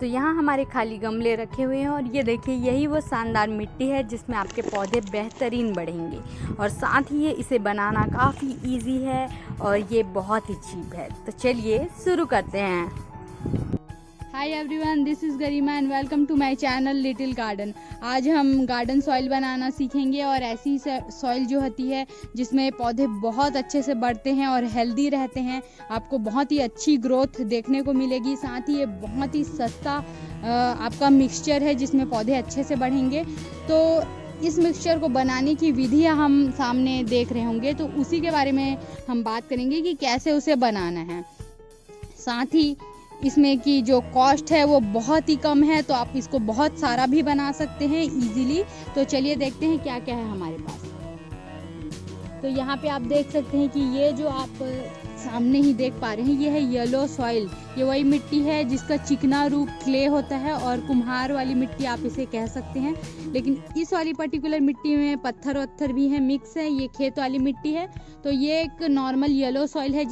तो यहाँ हमारे खाली गमले रखे हुए हैं और ये देखिए यही वो शानदार मिट्टी है जिसमें आपके पौधे बेहतरीन बढ़ेंगे। और साथ ही इसे बनाना काफ़ी इजी है और ये बहुत ही चीप है। तो चलिए शुरू करते हैं। Hi everyone, this is Garima and welcome to my channel little garden. आज हम गार्डन सॉइल बनाना सीखेंगे और ऐसी सॉइल जो होती है जिसमें पौधे बहुत अच्छे से बढ़ते हैं और हेल्दी रहते हैं। आपको बहुत ही अच्छी ग्रोथ देखने को मिलेगी। साथ ही ये बहुत ही सस्ता आपका मिक्सचर है जिसमें पौधे अच्छे से बढ़ेंगे। तो इस मिक्सचर को बनाने की विधियाँ हम सामने देख रहे होंगे, तो उसी के बारे में हम बात करेंगे कि कैसे उसे बनाना है। साथ ही इसमें की जो कॉस्ट है वो बहुत ही कम है, तो आप इसको बहुत सारा भी बना सकते हैं इजीली। तो चलिए देखते हैं क्या क्या है हमारे पास। तो यहाँ पे आप देख सकते हैं कि ये जो आप सामने ही देख पा रहे हैं ये है येलो सॉइल। ये वही मिट्टी है जिसका चिकना रूप क्ले होता है और कुम्हार वाली मिट्टी आप इसे कह सकते हैं। लेकिन इस वाली पर्टिकुलर मिट्टी में पत्थर वत्थर भी है, मिक्स है। ये खेत वाली मिट्टी है। तो ये एक नॉर्मल येलो सॉइल है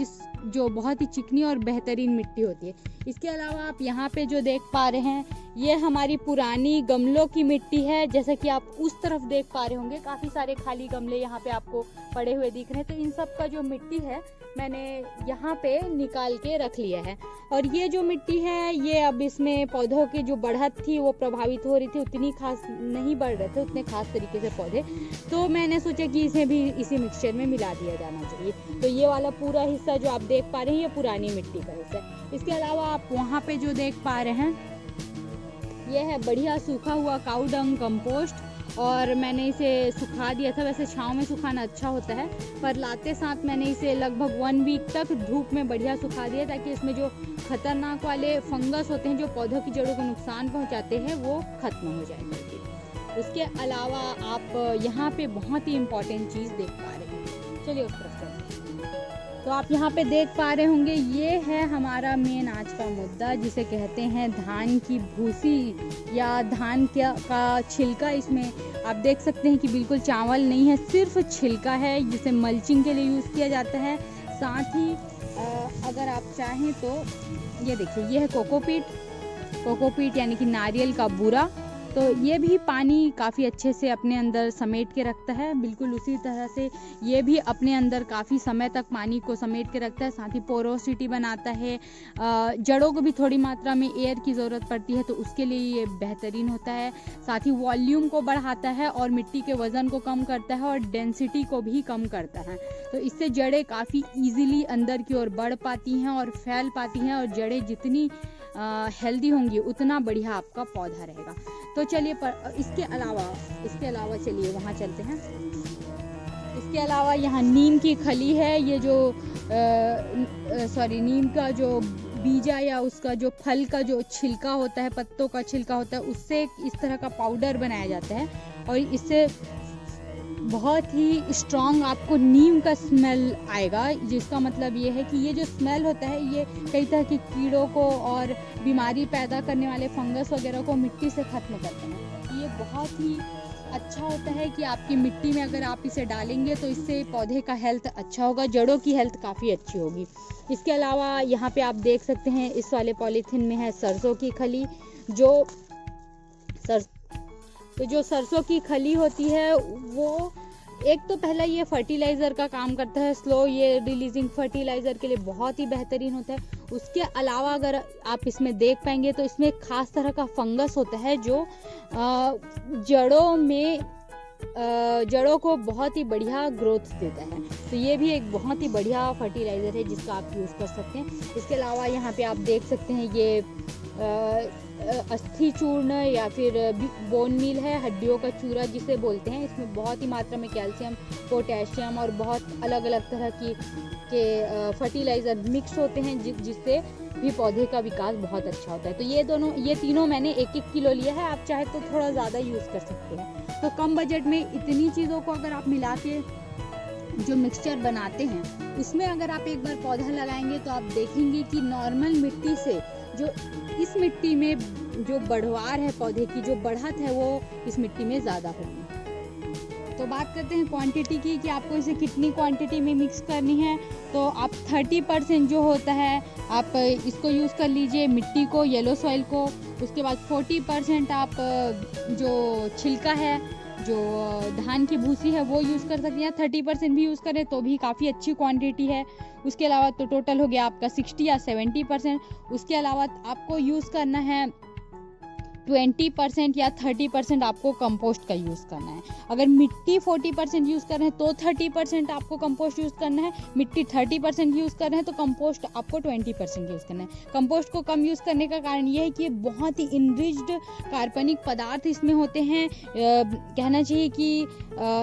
जो बहुत ही चिकनी और बेहतरीन मिट्टी होती है। इसके अलावा आप यहाँ पे जो देख पा रहे हैं ये हमारी पुरानी गमलों की मिट्टी है। जैसा कि आप उस तरफ देख पा रहे होंगे काफ़ी सारे खाली गमले यहाँ पे आपको पड़े हुए दिख रहे हैं। तो इन सब का जो मिट्टी है मैंने यहाँ पे निकाल के रख लिया है। और ये जो मिट्टी है ये अब इसमें पौधों की जो बढ़त थी वो प्रभावित हो रही थी, उतनी खास नहीं बढ़ रहे थे उतने खास तरीके से पौधे। तो मैंने सोचा कि इसे भी इसी मिक्सचर में मिला दिया जाना चाहिए। तो ये वाला पूरा हिस्सा जो आप देख पा रहे हैं ये पुरानी मिट्टी का हिस्सा है। इसके अलावा आप वहाँ पे जो देख पा रहे हैं ये है बढ़िया सूखा हुआ काऊ डंग कंपोस्ट। और मैंने इसे सुखा दिया था। वैसे छांव में सुखाना अच्छा होता है, पर लाते साथ मैंने इसे लगभग 1 वीक तक धूप में बढ़िया सुखा दिया ताकि इसमें जो खतरनाक वाले फंगस होते हैं जो पौधों की जड़ों को नुकसान पहुंचाते हैं वो खत्म हो जाएंगे। उसके अलावा आप यहाँ पे बहुत ही इम्पोर्टेंट चीज़ देख पा रहे हैं। चलिए उस तरफ चलते हैं। तो आप यहाँ पे देख पा रहे होंगे ये है हमारा मेन आज का मुद्दा जिसे कहते हैं धान की भूसी या धान का छिलका। इसमें आप देख सकते हैं कि बिल्कुल चावल नहीं है, सिर्फ छिलका है जिसे मल्चिंग के लिए यूज़ किया जाता है। साथ ही अगर आप चाहें तो ये देखिए ये है कोकोपीट यानी कि नारियल का बूरा। तो ये भी पानी काफ़ी अच्छे से अपने अंदर समेट के रखता है। बिल्कुल उसी तरह से ये भी अपने अंदर काफ़ी समय तक पानी को समेट के रखता है। साथ ही पोरोसिटी बनाता है। जड़ों को भी थोड़ी मात्रा में एयर की ज़रूरत पड़ती है तो उसके लिए ये बेहतरीन होता है। साथ ही वॉल्यूम को बढ़ाता है और मिट्टी के वज़न को कम करता है और डेंसिटी को भी कम करता है। तो इससे जड़ें काफ़ी ईजिली अंदर की ओर बढ़ पाती हैं और फैल पाती हैं। और जड़ें जितनी हेल्दी होंगी उतना बढ़िया आपका पौधा रहेगा। तो चलिए इसके अलावा चलिए वहाँ चलते हैं। इसके अलावा यहाँ नीम की खली है। ये जो नीम का जो बीजा या उसका जो फल का जो छिलका होता है, पत्तों का छिलका होता है, उससे इस तरह का पाउडर बनाया जाता है। और इससे बहुत ही स्ट्रॉन्ग आपको नीम का स्मेल आएगा, जिसका मतलब ये है कि ये जो स्मेल होता है ये कई तरह के कीड़ों को और बीमारी पैदा करने वाले फंगस वगैरह को मिट्टी से ख़त्म करते हैं। ये बहुत ही अच्छा होता है कि आपकी मिट्टी में अगर आप इसे डालेंगे तो इससे पौधे का हेल्थ अच्छा होगा, जड़ों की हेल्थ काफ़ी अच्छी होगी। इसके अलावा यहाँ पे आप देख सकते हैं इस वाले पॉलीथीन में है सरसों की खली। जो सरसों की खली होती है वो एक तो पहला ये फर्टिलाइज़र का काम करता है, स्लो ये रिलीजिंग फर्टिलाइज़र के लिए बहुत ही बेहतरीन होता है। उसके अलावा अगर आप इसमें देख पाएंगे तो इसमें एक खास तरह का फंगस होता है जो जड़ों को बहुत ही बढ़िया ग्रोथ देता है। तो ये भी एक बहुत ही बढ़िया फर्टिलाइज़र है जिसका आप यूज़ कर सकते हैं। इसके अलावा यहाँ पे आप देख सकते हैं ये अस्थि चूर्ण या फिर बोन मील है, हड्डियों का चूरा जिसे बोलते हैं। इसमें बहुत ही मात्रा में कैल्शियम, पोटेशियम और बहुत अलग अलग तरह के फर्टिलाइज़र मिक्स होते हैं जिससे भी पौधे का विकास बहुत अच्छा होता है। तो ये तीनों मैंने 1-1 किलो लिया है। आप चाहे तो थोड़ा ज़्यादा यूज़ कर सकते हैं। तो कम बजट में इतनी चीज़ों को अगर आप मिला के जो मिक्सचर बनाते हैं उसमें अगर आप एक बार पौधा लगाएंगे तो आप देखेंगे कि नॉर्मल मिट्टी से जो इस मिट्टी में जो बढ़वार है पौधे की, जो बढ़त है वो इस मिट्टी में ज़्यादा होगी। तो बात करते हैं क्वांटिटी की कि आपको इसे कितनी क्वांटिटी में मिक्स करनी है। तो आप 30% जो होता है आप इसको यूज़ कर लीजिए, मिट्टी को, येलो सॉइल को। उसके बाद 40% आप जो छिलका है, जो धान की भूसी है वो यूज़ कर सकते हैं। 30% भी यूज़ करें तो भी काफ़ी अच्छी क्वांटिटी है। उसके अलावा तो टोटल हो गया आपका 60 या 70%। उसके अलावा आपको यूज़ करना है 20% या 30% आपको कंपोस्ट का यूज़ करना है। अगर मिट्टी 40% यूज़ कर रहे हैं तो 30% आपको कंपोस्ट यूज़ करना है। मिट्टी 30% यूज़ कर रहे हैं तो कंपोस्ट आपको 20% यूज़ करना है। कंपोस्ट को कम यूज़ करने का कारण ये है कि बहुत ही इनरिच्ड कार्बनिक पदार्थ इसमें होते हैं। कहना चाहिए कि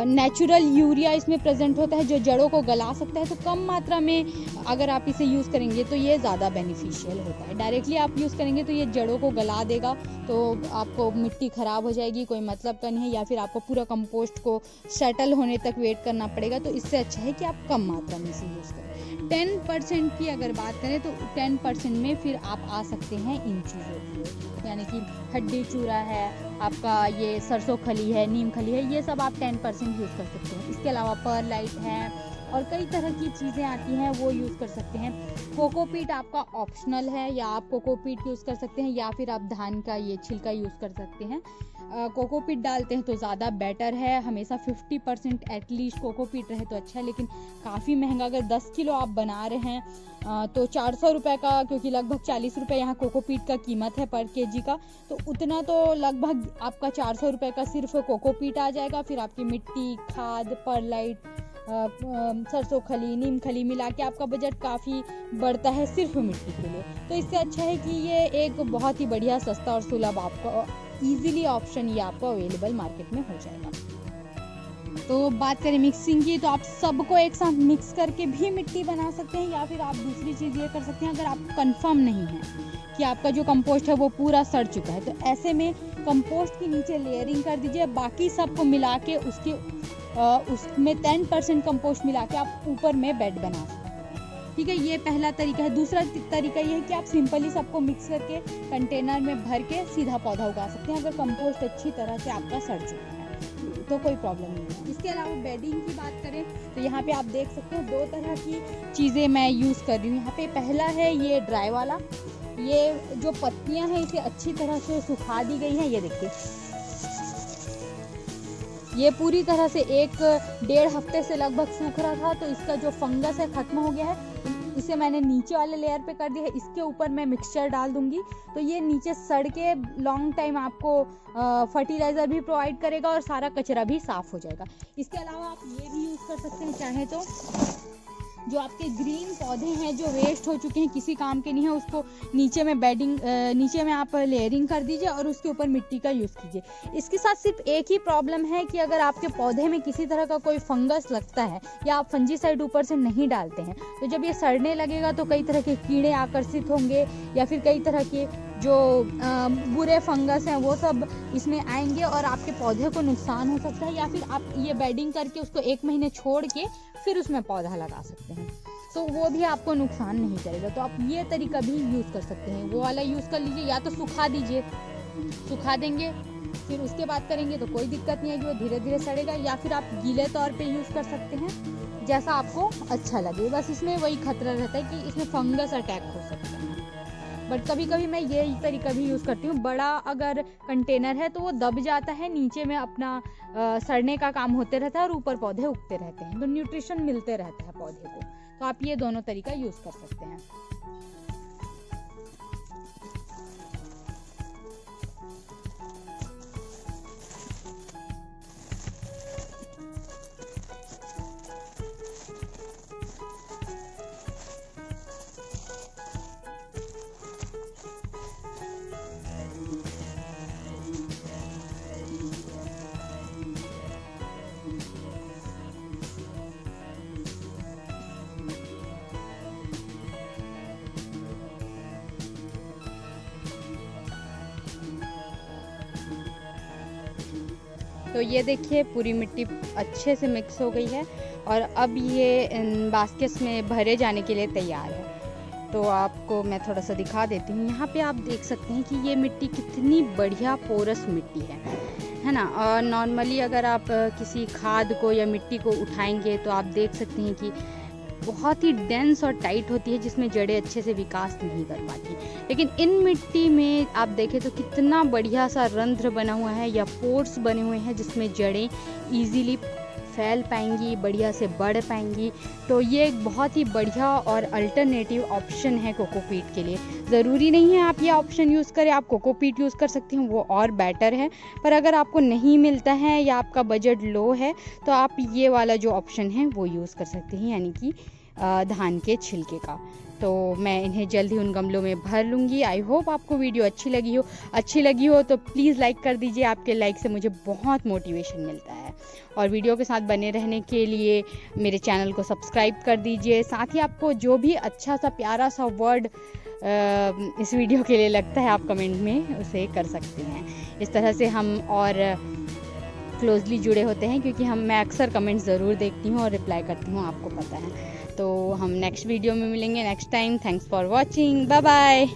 नेचुरल यूरिया इसमें प्रेजेंट होता है जो जड़ों को गला सकता है। तो कम मात्रा में अगर आप इसे यूज़ करेंगे तो ये ज़्यादा बेनिफिशियल होता है। डायरेक्टली आप यूज़ करेंगे तो ये जड़ों को गला देगा, तो आपको मिट्टी ख़राब हो जाएगी, कोई मतलब का नहीं है, या फिर आपको पूरा कंपोस्ट को सेटल होने तक वेट करना पड़ेगा। तो इससे अच्छा है कि आप कम मात्रा में इसे यूज़ करें। 10% की अगर बात करें तो 10% में फिर आप आ सकते हैं इन चीज़ों की, यानी कि हड्डी चूरा है आपका, ये सरसों खली है, नीम खली है, ये सब आप 10% यूज़ कर सकते हैं। इसके अलावा परलाइट है और कई तरह की चीज़ें आती हैं वो यूज़ कर सकते हैं। कोकोपीट आपका ऑप्शनल है, या आप कोकोपीट यूज़ कर सकते हैं या फिर आप धान का ये छिलका यूज़ कर सकते हैं। कोकोपीट डालते हैं तो ज़्यादा बेटर है। हमेशा 50% एटलीस्ट कोकोपीट रहे तो अच्छा है, लेकिन काफ़ी महंगा, अगर 10 किलो आप बना रहे हैं तो 400 रुपये का, क्योंकि लगभग 40 रुपये यहाँ कोकोपीट का कीमत है पर केजी का, तो उतना तो लगभग आपका 400 रुपये का सिर्फ कोकोपीट आ जाएगा। फिर आपकी मिट्टी, खाद, परलाइट, सरसों खली, नीम खली मिला के आपका बजट काफ़ी बढ़ता है सिर्फ मिट्टी के लिए। तो इससे अच्छा है कि ये एक बहुत ही बढ़िया, सस्ता और सुलभ आपको इजीली ऑप्शन ये आपको अवेलेबल मार्केट में हो जाएगा। तो बात करें मिक्सिंग की, तो आप सबको एक साथ मिक्स करके भी मिट्टी बना सकते हैं, या फिर आप दूसरी चीज़ ये कर सकते हैं, अगर आप कंफर्म नहीं है कि आपका जो कंपोस्ट है वो पूरा सड़ चुका है, तो ऐसे में कंपोस्ट के नीचे लेयरिंग कर दीजिए, बाकी सबको मिला के उसमें 10% कंपोस्ट मिला के आप ऊपर में बेड बना सकते हैं। ठीक है, ये पहला तरीका है। दूसरा तरीका ये है कि आप सिंपली सबको मिक्स करके कंटेनर में भर के सीधा पौधा उगा सकते हैं, अगर कंपोस्ट अच्छी तरह से आपका सड़ चुका है तो कोई प्रॉब्लम नहीं है। इसके अलावा बेडिंग की बात करें तो यहाँ पे आप देख सकते हैं 2 तरह की चीज़ें मैं यूज़ कर रही हूँ। यहाँ पे पहला है ये ड्राई वाला, ये जो पत्तियाँ हैं इसे अच्छी तरह से सुखा दी गई हैं। ये देखिए, ये पूरी तरह से 1-1.5 हफ्ते से लगभग सूख रहा था, तो इसका जो फंगस है ख़त्म हो गया है। इसे मैंने नीचे वाले लेयर पे कर दिया है। इसके ऊपर मैं मिक्सचर डाल दूंगी तो ये नीचे सड़ के लॉन्ग टाइम आपको फर्टिलाइज़र भी प्रोवाइड करेगा और सारा कचरा भी साफ़ हो जाएगा। इसके अलावा आप ये भी यूज़ कर सकते हैं चाहें तो, जो आपके ग्रीन पौधे हैं जो वेस्ट हो चुके हैं, किसी काम के नहीं है, उसको नीचे में नीचे में आप लेयरिंग कर दीजिए और उसके ऊपर मिट्टी का यूज़ कीजिए। इसके साथ सिर्फ एक ही प्रॉब्लम है कि अगर आपके पौधे में किसी तरह का कोई फंगस लगता है या आप फंजीसाइड ऊपर से नहीं डालते हैं, तो जब ये सड़ने लगेगा तो कई तरह के कीड़े आकर्षित होंगे या फिर कई तरह के जो बुरे फंगस हैं वो सब इसमें आएंगे और आपके पौधे को नुकसान हो सकता है। या फिर आप ये बेडिंग करके उसको 1 महीने छोड़ के फिर उसमें पौधा लगा सकते हैं, तो वो भी आपको नुकसान नहीं करेगा। तो आप ये तरीका भी यूज़ कर सकते हैं, वो वाला यूज़ कर लीजिए, या तो सुखा दीजिए, सुखा देंगे फिर उसके बाद करेंगे तो कोई दिक्कत नहीं है कि वो धीरे धीरे सड़ेगा, या फिर आप गीले तौर पे यूज़ कर सकते हैं, जैसा आपको अच्छा लगे। बस इसमें वही खतरा रहता है कि इसमें फंगस अटैक हो सकता है। बट कभी कभी मैं ये तरीका भी यूज़ करती हूँ, बड़ा अगर कंटेनर है तो वो दब जाता है, नीचे में अपना सड़ने का काम होते रहता है और ऊपर पौधे उगते रहते हैं, तो न्यूट्रिशन मिलते रहता है पौधे को। तो आप ये दोनों तरीका यूज़ कर सकते हैं। तो ये देखिए पूरी मिट्टी अच्छे से मिक्स हो गई है और अब ये बास्केट्स में भरे जाने के लिए तैयार है। तो आपको मैं थोड़ा सा दिखा देती हूँ। यहाँ पे आप देख सकते हैं कि ये मिट्टी कितनी बढ़िया पोरस मिट्टी है। है ना। और नॉर्मली अगर आप किसी खाद को या मिट्टी को उठाएंगे तो आप देख सकते हैं कि बहुत ही डेंस और टाइट होती है, जिसमें जड़ें अच्छे से विकास नहीं कर पाती। लेकिन इन मिट्टी में आप देखें तो कितना बढ़िया सा रंध्र बना हुआ है या पोर्स बने हुए हैं, जिसमें जड़ें इजीली फैल पाएंगी, बढ़िया से बढ़ पाएंगी। तो ये एक बहुत ही बढ़िया और अल्टरनेटिव ऑप्शन है कोकोपीट के लिए। ज़रूरी नहीं है आप ये ऑप्शन यूज़ करें, आप कोकोपीट यूज़ कर सकते हैं, वो और बेटर है। पर अगर आपको नहीं मिलता है या आपका बजट लो है तो आप ये वाला जो ऑप्शन है वो यूज़ कर सकते हैं, यानी कि धान के छिलके का। तो मैं इन्हें जल्द ही उन गमलों में भर लूँगी। आई होप आपको वीडियो अच्छी लगी हो तो प्लीज़ लाइक कर दीजिए। आपके लाइक से मुझे बहुत मोटिवेशन मिलता है। और वीडियो के साथ बने रहने के लिए मेरे चैनल को सब्सक्राइब कर दीजिए। साथ ही आपको जो भी अच्छा सा प्यारा सा वर्ड इस वीडियो के लिए लगता है आप कमेंट में उसे कर सकते हैं। इस तरह से हम और क्लोजली जुड़े होते हैं, क्योंकि मैं अक्सर कमेंट्स ज़रूर देखती हूँ और रिप्लाई करती हूँ, आपको पता है। तो हम नेक्स्ट वीडियो में मिलेंगे next time. Thanks for watching, bye bye.